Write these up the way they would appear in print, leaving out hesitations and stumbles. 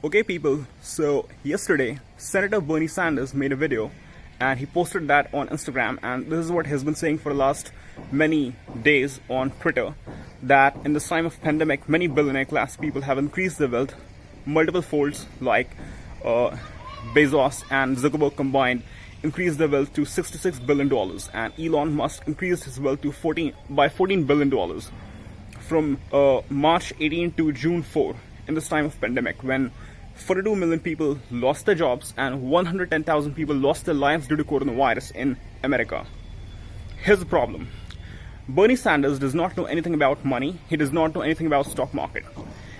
Okay, people, so yesterday, Senator Bernie Sanders made a video and he posted that on Instagram, and this is what he's been saying for the last many days on Twitter, that in this time of pandemic, many billionaire class people have increased their wealth multiple folds, like Bezos and Zuckerberg combined increased their wealth to $66 billion, and Elon Musk increased his wealth to $14 billion from March 18 to June 4 in this time of pandemic, when 42 million people lost their jobs and 110,000 people lost their lives due to coronavirus in America. Here's the problem. Bernie Sanders does not know anything about money. He does not know anything about stock market.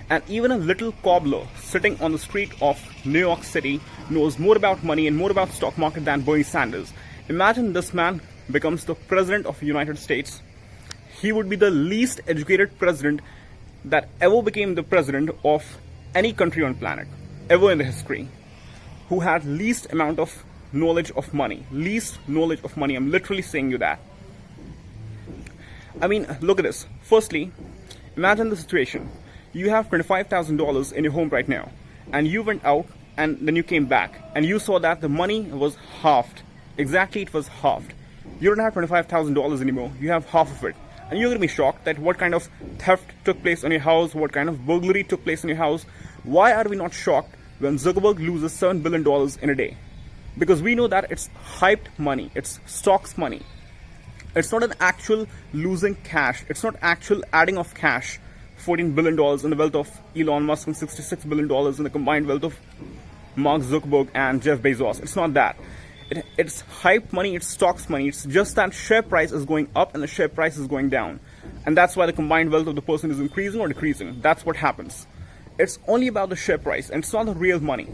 And even a little cobbler sitting on the street of New York City knows more about money and more about stock market than Bernie Sanders. Imagine this man becomes the president of the United States. He would be the least educated president that ever became the president of any country on planet, ever in the history, who had least amount of knowledge of money. Least knowledge of money. I'm literally saying you that. I mean, look at this. Firstly, imagine the situation. You have $25,000 in your home right now, and you went out and then you came back and you saw that the money was halved. Exactly, it was halved. You don't have $25,000 anymore. You have half of it. And you're going to be shocked that what kind of theft took place in your house, what kind of burglary took place in your house. Why are we not shocked when Zuckerberg loses $7 billion in a day? Because we know that it's hyped money, it's stocks money. It's not an actual losing cash. It's not actual adding of cash. $14 billion in the wealth of Elon Musk and $66 billion in the combined wealth of Mark Zuckerberg and Jeff Bezos. It's not that. It's hype money, it's stocks money. It's just that share price is going up and the share price is going down. And that's why the combined wealth of the person is increasing or decreasing. That's what happens. It's only about the share price, and it's not the real money.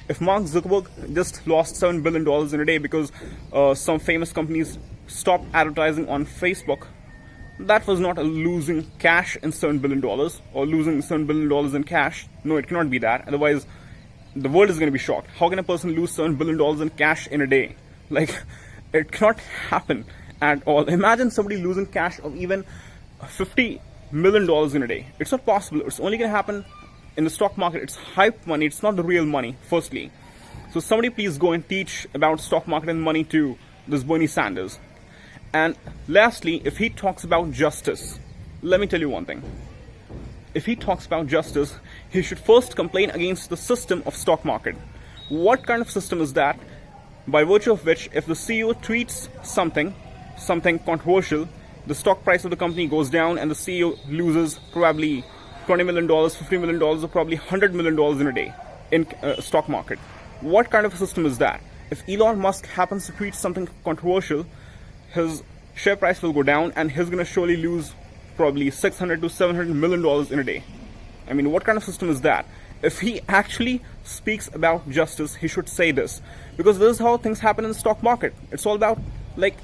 If Mark Zuckerberg just lost $7 billion in a day because some famous companies stopped advertising on Facebook, that was not a losing cash in $7 billion or losing $7 billion in cash. No, it cannot be that. Otherwise, the world is going to be shocked. How can a person lose $7 billion in cash in a day? Like, it cannot happen at all. Imagine somebody losing cash of even $50 million in a day. It's not possible. It's only going to happen in the stock market. It's hype money. It's not the real money, firstly. So somebody please go and teach about stock market and money to this Bernie Sanders. And lastly, if he talks about justice, let me tell you one thing. If he talks about justice, he should first complain against the system of stock market. What kind of system is that? By virtue of which, if the CEO tweets something controversial, the stock price of the company goes down and the CEO loses probably $20 million, $50 million, or probably $100 million in a day in stock market. What kind of a system is that? If Elon Musk happens to tweet something controversial, his share price will go down and he's going to surely lose probably $600 to $700 million in a day. I mean, what kind of system is that? If he actually speaks about justice, he should say this. Because this is how things happen in the stock market. It's all about, like,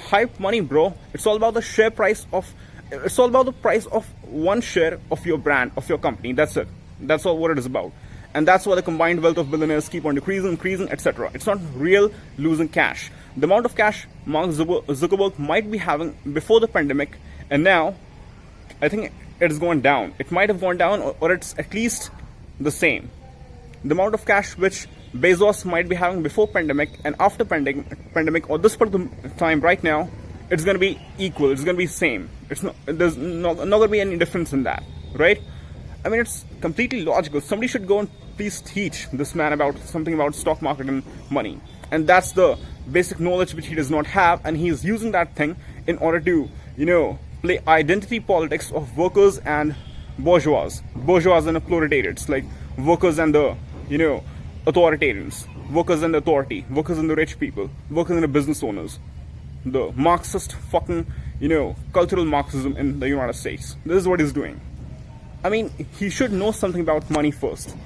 hype money, bro. It's all about the share price of... It's all about the price of one share of your brand, of your company. That's it. That's all what it is about. And that's why the combined wealth of billionaires keep on increasing, etc. It's not real losing cash. The amount of cash Mark Zuckerberg might be having before the pandemic, and now, I think it has gone down. It might have gone down, or it's at least the same. The amount of cash which Bezos might be having before pandemic and after pandemic, or this part of the time right now, it's going to be equal. It's going to be same. There's not going to be any difference in that, right? I mean, it's completely logical. Somebody should go and please teach this man about something about stock market and money. And that's the basic knowledge which he does not have, and he is using that thing in order to, play identity politics of workers and bourgeois and the proletariats, like workers and the, authoritarians, workers and the authority, workers and the rich people, workers and the business owners, the Marxist fucking, cultural Marxism in the United States. This is what he's doing. I mean, he should know something about money first.